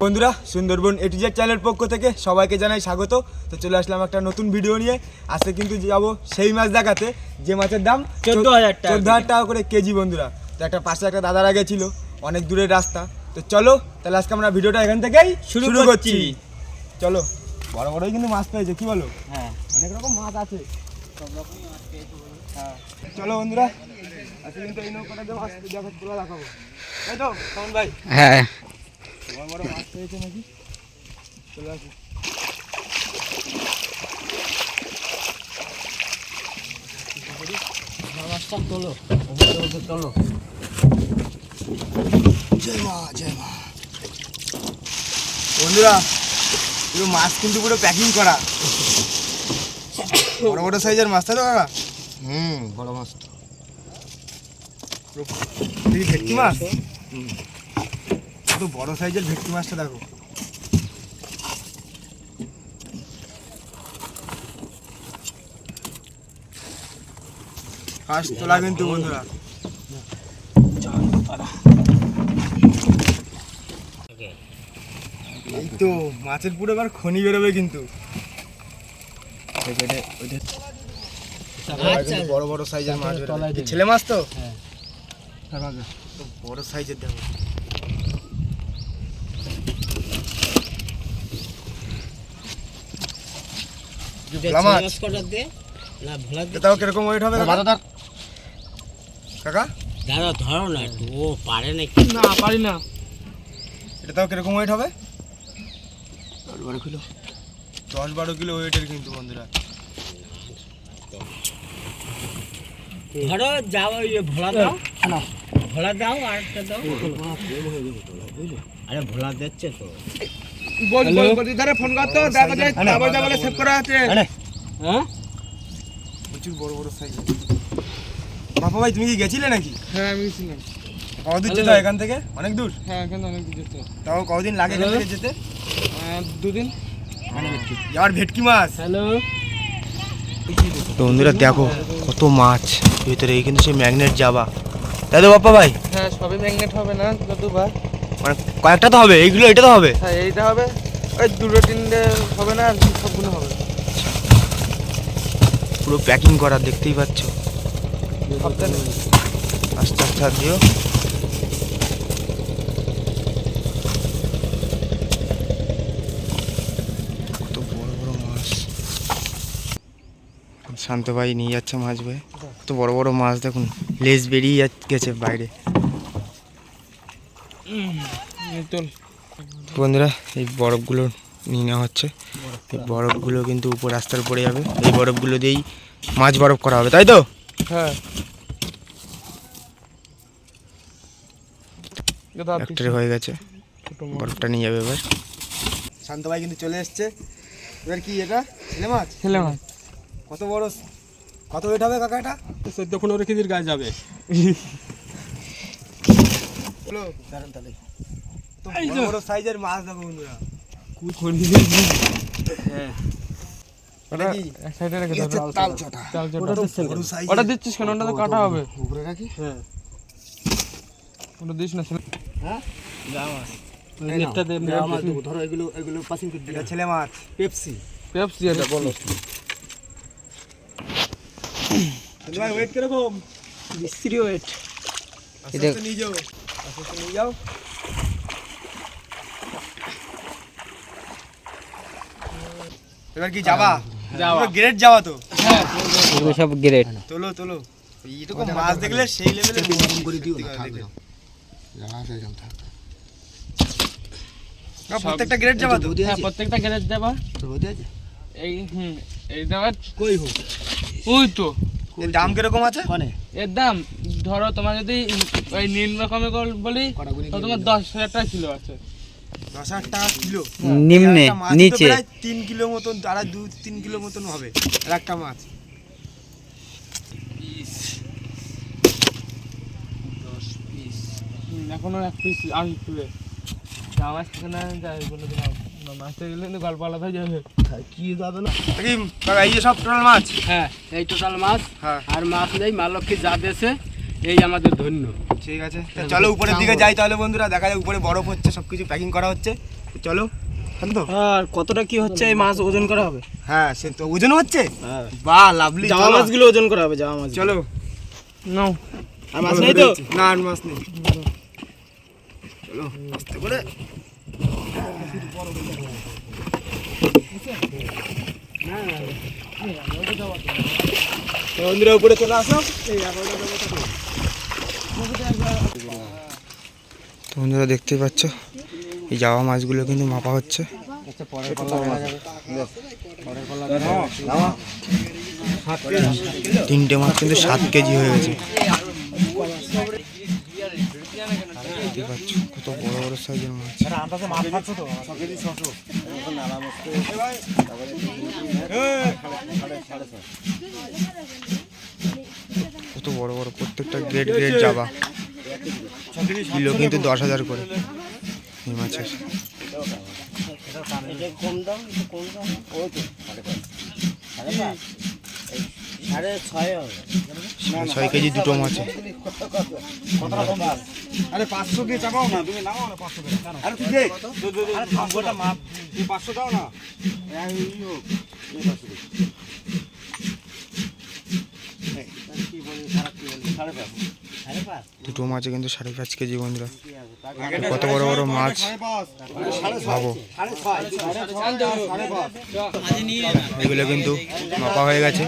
বন্ধুরা সুন্দরবন এ to Z চ্যানেলের পক্ষ থেকে সবাইকে জানাই স্বাগত। তো চলে আসলাম একটা নতুন ভিডিও নিয়ে। আজকে কিন্তু যাবো সেই মাছ দেখাতে যে মাছের দাম 14,000 টাকা করে কেজি। বন্ধুরা তো একটা পাশে একটা দাদারা গেছিল, অনেক দূরের রাস্তা। তো চলো তাহলে আজকে আমরা ভিডিওটা এখান থেকেই শুরু করছি। চলো, বড় বড়ই কিন্তু মাছ পেয়েছে, কি বলো? হ্যাঁ, অনেক রকম মাছ আছে, সব রকমই মাছ পেয়েছে। হ্যাঁ চলো বন্ধুরা, আজকে কিন্তু এই নৌকাটাতে মাছ দেখাবো, তাই তো কেমন ভাই? হ্যাঁ বড় বড় মাছ পেয়েছে নাকি? চলে আসো। মাছটা তোলো, তোলো। জয় মা জয় মা। বন্ধুরা পুরো মাছ কিন্তু পুরো প্যাকিং করা, বড় বড় সাইজের মাছ, তাই তো কাকা? বড় মাছ তো ভেটকি মাছ, কত বড় সাইজের ভেটকি মাছটা দেখো। ফার্স্ট তোলা কিন্তু বন্ধুরা। এই তো মাছের পুরো এবার খনি বেরোবে কিন্তু। বড় বড় সাইজের মাছ বেরোবে। ছেলে মাছ তো বড় সাইজের দেখো। তাও কিরকম ওয়েট হবে কাকা? ধরো না, ও পারে নাকি? না পারি না। এটা তাও কিরকম ওয়েট হবে? 10-12 কিলো। 10-12 কিলো ওয়েটের কিন্তু বন্ধুরা। ধরো যাও, ভোলা দাও, ভোলা দাও, আর একটা দাও। আরে ভোলা দিচ্ছে তো। ফোন করতো, দেখা যায় বলে সেভ করা আছে। হ্যাঁ, প্রচুর বড় বড় সাইজ। বাবা ভাই তুমি কি গেছিলে নাকি? হ্যাঁ আমি গেছিলাম। কতদূর যেতে এখান থেকে? অনেক দূর। হ্যাঁ এখানে অনেক দূর যেতে। তাও কতদিন লাগে এখান থেকে যেতে? 2 দিন। আর ভেটকি মাছ। হ্যালো বন্ধুরা দেখো কত মাছ ভিতরে, এই কিন্তু সেই ম্যাগনেট যাবা, তাই তো বাপ্পা ভাই? হ্যাঁ সবই ম্যাগনেট হবে না দাদু ভাই, মানে কয়েকটা তো হবে, এইগুলো এটা তো হবে। হ্যাঁ এইটা হবে, ওই 2-3টে হবে না, সবগুলো হবে। পুরো প্যাকিং করা, দেখতেই পাচ্ছ। সাবধানে আস্তে আস্তে হাত দিও। কত বড় বড় মাছ। শান্ত ভাই নিয়ে যাচ্ছে মাছ ভাই, কত বড় বড় মাছ দেখুন, লেজ বেরিয়ে গেছে বাইরে। বন্ধুরা এই বরফগুলো নিয়ে নেওয়া হচ্ছে, এই বরফগুলো কিন্তু উপর রাস্তার পড়ে যাবে, এই বরফগুলো দিয়েই মাছ বরফ করা হবে, তাই তো? হ্যাঁ একটা হয়ে গেছে, বরফটা নিয়ে যাবে এবার। শান্ত ভাই কিন্তু চলে এসছে। এবার কি এটা ছেলে মাছ? ছেলে মাছ। কত বড়, কত ওয়েট হবে কাকা এটা? 14-15 কেজির গায়ে যাবে। বড় বড় সাইজের মাছ দেখো বন্ধুরা। ওটা এক সাইডে রেখে দাও। ওটা দিচ্ছিস কেন? ওটা তো কাটা হবে। উপরে রাখি। হ্যাঁ ওটা দিস না। হ্যাঁ, যা মাছ নেটটা দে, ধরো, এগুলো পাসিং করে এটা ছেলে মাছ। পেপসি এটা বলো। ভাই ওয়েট কিরকম? মিস্ত্রি ওয়েট। আস্তে আস্তে নিয়ে যাও, আস্তে আস্তে নিয়ে যাও। এবার কি যাবা? গ্রেড যাওয়া তো। হ্যাঁ এগুলো সব গ্রেড। তোলো তোলো, এইরকম মাছ দেখলে সেই লেভেলের করে দিও না। প্রত্যেকটা গ্রেড যাবা তো? হ্যাঁ প্রত্যেকটা গ্যারেজ দেবা। এই এই দেবা কই হোক, ওই তো। এর দাম কিরকম আছে? এর দাম ধরো তোমার যদি ওই নীল রকমের বলি তো তোমার 10,000 টাকা কিলো আছে। 10,000 টাকা কিলো নিম্নে নিচে 3 কিলো মতন, তারা 2-3 কিলো মতন হবে আর একটা মাছ। এখনো 1 পিস আমি তুলে মাছ থেকে না যাই বলে দিলাম, মাছটা গেলে কিন্তু গল্প আলাদা হয়ে যাবে। কি যাবে না। এই যে সব টোটাল মাছ। হ্যাঁ এই টোটাল মাছ। হ্যাঁ আর মাছ নেই, মা লক্ষ্মী যা দেছে এই আমাদের ধন্য। ঠিক আছে, চলো উপরের দিকে যাই তাহলে বন্ধুরা। দেখা যায় উপরে বরফ হচ্ছে, সবকিছু প্যাকিং করা হচ্ছে। চলো থাকো তো। আর কতটা কি হচ্ছে এই মাছ ওজন করা হবে? হ্যাঁ সে তো ওজন হচ্ছে। বাহ লাভলি, জামা মাছগুলো ওজন করা হবে, জামা মাছ। চলো। নাও। আর মাছ নেই তো? না আর মাছ নেই। চলো আস্তে করে। বন্ধুরা উপরে চলে আসো। তো বন্ধুরা দেখতেই পাচ্ছ এই জাওয়া মাছগুলো কিন্তু মাপা হচ্ছে। তিনটে মাছ কিন্তু 7 কেজি হয়ে গেছে। দেখতে পাচ্ছ কত বড় বড় সাইজের মাছ। কত বড় বড়, প্রত্যেকটা গ্রেড গ্রেড জাবা। কিলো কিন্তু 10,000 করে এই মাছের। সাড়ে 6 কেজি দুটো মাছ। আরে 500 দিয়ে চাপাও না, তুমি নামাও না 500 করে। আরে তুই দে, আরে 500টা মাপ, তুই 500 দাও না। এই হোক, এই 500 দে। কি বলি খারাপ, কি বলি 5.5 দুটো মাছে কিন্তু 5.5 কেজি বন্ধুরা। কত বড় বড় মাছ ভাবো। এগুলো কিন্তু মাপা হয়ে গেছে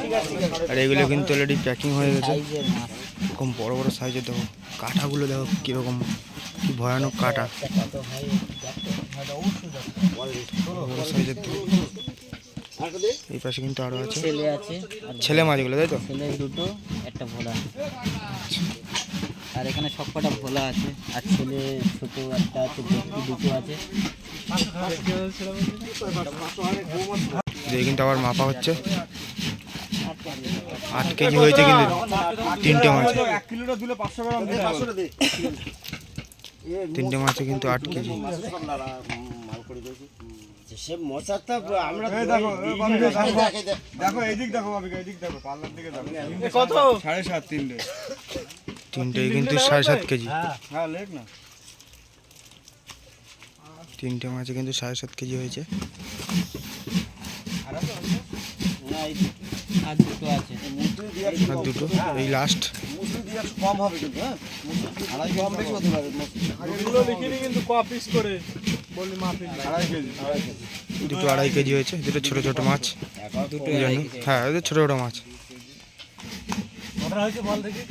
আর এগুলো কিন্তু অলরেডি প্যাকিং হয়ে গেছে। এরকম বড় বড় সাইজের দেখো, কাঁটাগুলো দেখো কীরকম, কি ভয়ানক কাঁটা। বড় সাইজের দেখো। এই পাশে কিন্তু আরো আছে ছেলে আছে, ছেলে মাছগুলো, তাই তো? ছেলে দুটো, একটা ভোলা। আর এখানে সবকটা ভোলা আছে, আর ছেলে ছোট একটা আছে, দুটো আছে। এই কিন্তু আবার মাপা হচ্ছে। 8 কেজি হয়েছে কিন্তু তিনটে মাছ। 1 কিলোটা দিলে 500 গ্রাম দিতে হবে। তিনটে মাছে কিন্তু 8 কেজি। সে মশাটা আমরা দেখো এইদিক দেখো বাবিকা, এইদিক দেখো, পাল্লার দিকে দেখো। কত? 7.5 তিনটে। তিনটেই কিন্তু 7.5 কেজি। হ্যাঁ লেখ না। তিনটে মাছে কিন্তু 7.5 কেজি হয়েছে। আর দুটো আছে। আর দুটো এই লাস্ট। কম হবে কিন্তু, হ্যাঁ কম বেশি হতে পারে। এগুলো লিখিনি কিন্তু ক পিস করে বলি মাপি। 2.5 কেজি। দুটো 2.5 কেজি হয়েছে। দুটো ছোট ছোট মাছ। দুটো হ্যাঁ ওদের ছোট ছোট মাছ। কতটা হয়েছে বল দেখি।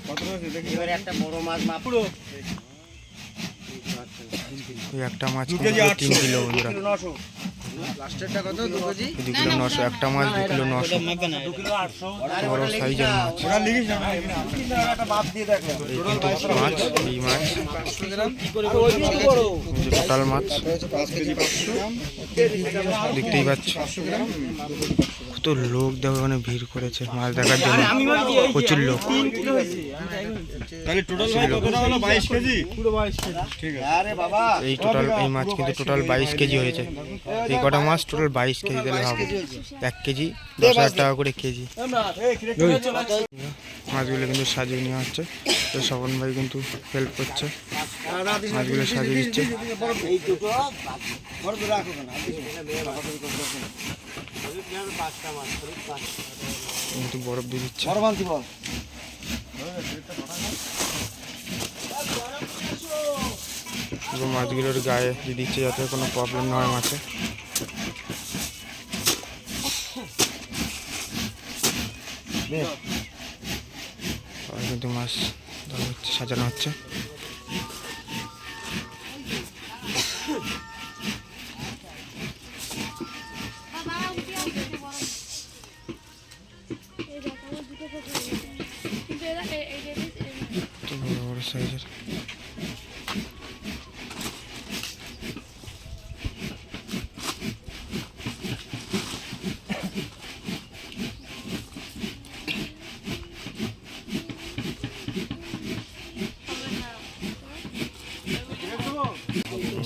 কতটা হয়েছে দেখি। এবারে একটা বড় মাছ মাপ পুরো ওই একটা মাছ কিন্তু 3 কিলো বন্ধুরা। 900 লাস্টেরটা কত? 2 কেজি। 2 কিলো 900, একটা মাছ 2 কিলো 900। 2 কিলো 800। বড় সাইজের মাছ। ওটা লিখিস না, একটা মাপ দিয়ে দেখ। এই কিন্তু মাছ, এই মাছ টোটাল মাছ 5 কেজি 500 গ্রাম। দেখতেই পাচ্ছ। কত লোক দেখো ওখানে ভিড় করেছে মাছ দেখার জন্য, প্রচুর লোক। তাহলে টোটাল ভাই কতটা হলো? 22 কেজি। পুরো 22 কেজি। ঠিক আছে। আরে বাবা, এই টোটাল এই মাছ কিন্তু টোটাল 22 কেজি হয়েছে। এই কটা মাছ টোটাল 22 কেজি। তাহলে ভাবো 1 কেজি 10,000 টাকা করে কেজি। মাছগুলো কিন্তু সাজিয়ে নেওয়া হচ্ছে। তো স্বপন ভাই কিন্তু হেল্প করছে, মাছগুলো সাজিয়ে দিচ্ছে। এই দুটো বড় দূরে রাখো না। কিন্তু বরফ দিয়ে দিচ্ছে। বড় বালতি বল। এবং মাছগুলোর গায়ে দিয়ে দিচ্ছে যাতে কোনো প্রবলেম না হয় মাছে। আর কিন্তু মাছ ধরা হচ্ছে, সাজানো হচ্ছে। তো বড় বড় সাইজের।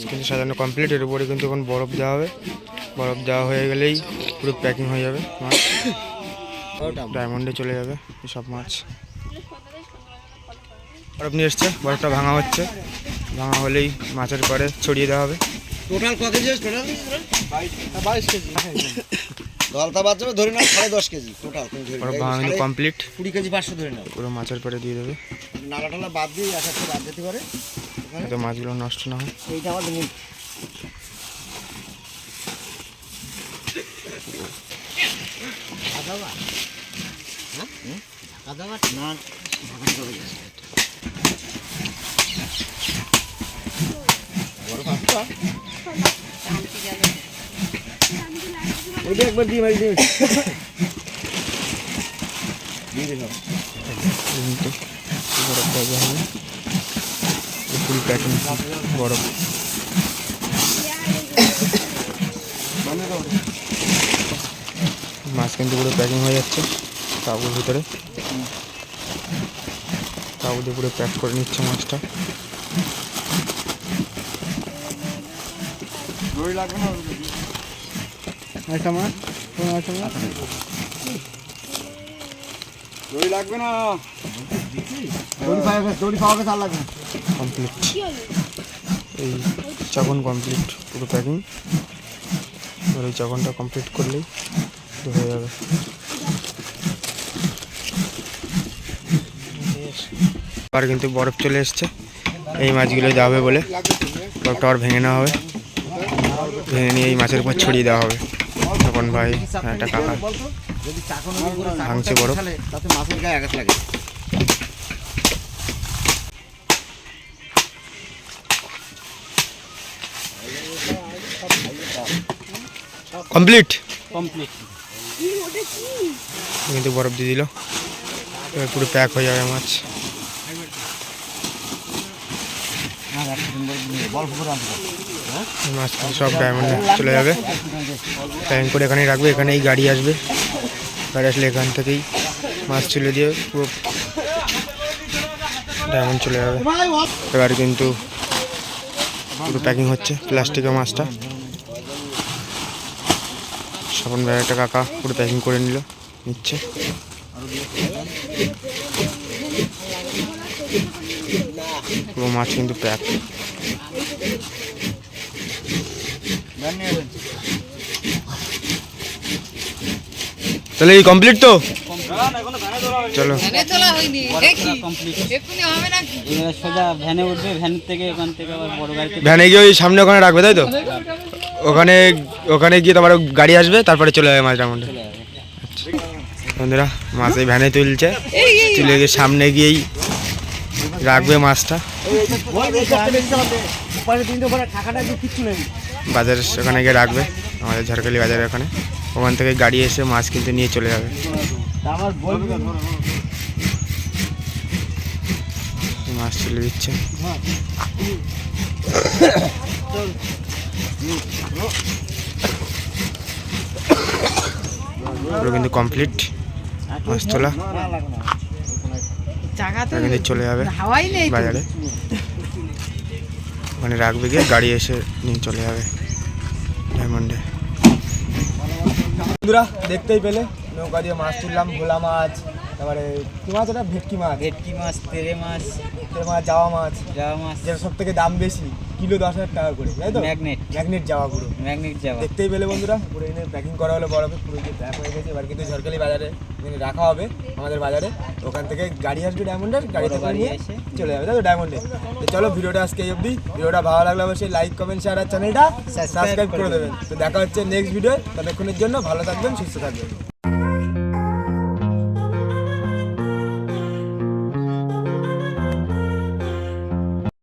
কিন্তু সাজানো কমপ্লিট। এর উপরে কিন্তু এখন বরফ দেওয়া হবে। বরফ দেওয়া হয়ে গেলেই পুরো প্যাকিং হয়ে যাবে মাছ, ডায়মন্ডে চলে যাবে সব মাছ। বরফ নিয়ে এসছে, বরফটা ভাঙা হচ্ছে। ভাঙা হলেই মাছের পরে ছড়িয়ে দেওয়া হবে। টোটাল কত কেজি টোটাল 22 কেজি। গলতা বাদ যাবে ধরে নাও 10.5 কেজি টোটাল তুমি ধরে পুরো ভাঙানো কমপ্লিট। 20 কেজি 500 ধরে নাও। পুরো মাছের পরে দিয়ে দেবে নালা টালা বাদ দিয়ে এক একটা বাদ যেতে পারে। যাতে মাছগুলো নষ্ট না হয়। এইটা আমার মূল না ওইটা একবার দিয়ে মারি দিয়ে দিলাম। কিন্তু বরফ দেওয়া হবে ফুল প্যাকিং বরফ। মাছ কিন্তু পুরো প্যাকিং হয়ে যাচ্ছে তাবুর ভিতরে। তাবু দিয়ে পুরো প্যাক করে নিচ্ছে মাছটা। দই লাগবে না একটা মাছ কোন মাছ দই লাগবে না দড়ি পাওয়া গেছে আর লাগবে না। কমপ্লিট এই চাকন কমপ্লিট পুরো প্যাকিং। এবার এই চাকনটা কমপ্লিট করলেই তো হয়ে যাবে। আর কিন্তু বরফ চলে এসছে এই মাছগুলো যাবে বলে বরফটা আর ভেঙে নেওয়া হবে। ভেঙে নিয়ে এই মাছের উপর ছড়িয়ে দেওয়া হবে। তখন ভাই একটা কাকা যদি চাকন করে ভাঙছে বরফ। তাতে মাছের গায়ে আঘাত লাগে। Complete complete. কিন্তু বরফ দিয়ে দিল। এবার পুরো প্যাক হয়ে যাবে মাছ। মাছ কিন্তু সব ডায়মন্ডে চলে যাবে। প্যাকিং করে এখানেই রাখবে। এখানেই গাড়ি আসবে। গাড়ি আসলে এখান থেকেই মাছ তুলে দিয়ে পুরো ডায়মন্ড চলে যাবে। এবার কিন্তু পুরো প্যাকিং হচ্ছে প্লাস্টিকের মাছটা। স্বপন ভাই একটা কাকা পুরো প্যাকিং করে নিচ্ছে। পুরো মাছ কিন্তু প্যাক। তাহলে এই কমপ্লিট তো চলো। সোজা ভ্যানে উঠবে, ভ্যান থেকে ওখান থেকে আবার বড় গাড়িতে ভ্যানে গিয়ে ওই সামনে ওখানে রাখবে তাই তো? ওখানে গিয়ে তোমার গাড়ি আসবে তারপরে চলে যাবে মাছ ডায়মন্ডে। বন্ধুরা মাছ এই ভ্যানে তুলছে, তুলে গিয়ে সামনে গিয়েই রাখবে মাছটা। বাজার ওখানে গিয়ে রাখবে আমাদের ঝাড়খালি বাজারের ওখানে। ওখান থেকে গাড়ি এসে মাছ কিন্তু নিয়ে চলে যাবে। মাছ তুলে দিচ্ছে। পুরো কিন্তু কমপ্লিট মাছ তোলা। কিন্তু চলে যাবে বাজারে। ওখানে রাখবে গিয়ে গাড়ি এসে নিয়ে চলে যাবে ডায়মন্ডে। বন্ধুরা দেখতেই পেলে নৌকা দিয়ে মাছ তুললাম। ভোলা মাছ, তারপরে কি মাছ ওটা ভেটকি মাছ, ভেটকি মাছ, তেরে মাছ, জাওয়া মাছ, জাওয়া মাছ, যেটা সব থেকে দাম বেশি, কিলো 10,000 টাকা করে, তাই তো? ম্যাগনেট জাওয়া পুরো ম্যাগনেট জাওয়া। দেখতেই পেলে বন্ধুরা পুরো এনে প্যাকিং করা হলো বরফে, পুরো যে প্যাক হয়ে গেছে। এবার কিন্তু ঝড়খালি বাজারে রাখা হবে আমাদের বাজারে। ওখান থেকে গাড়ি আসবে ডায়মন্ডের, গাড়িতে করে নিয়ে চলে যাবে তাই তো ডায়মন্ডে। তো চলো ভিডিওটা আজকে এই অবধি। ভিডিওটা ভালো লাগলে অবশ্যই লাইক কমেন্ট শেয়ার আর চ্যানেলটা সাবস্ক্রাইব করে দেবেন। তো দেখা হচ্ছে নেক্সট ভিডিও। ততক্ষণের জন্য ভালো থাকবেন, সুস্থ থাকবেন।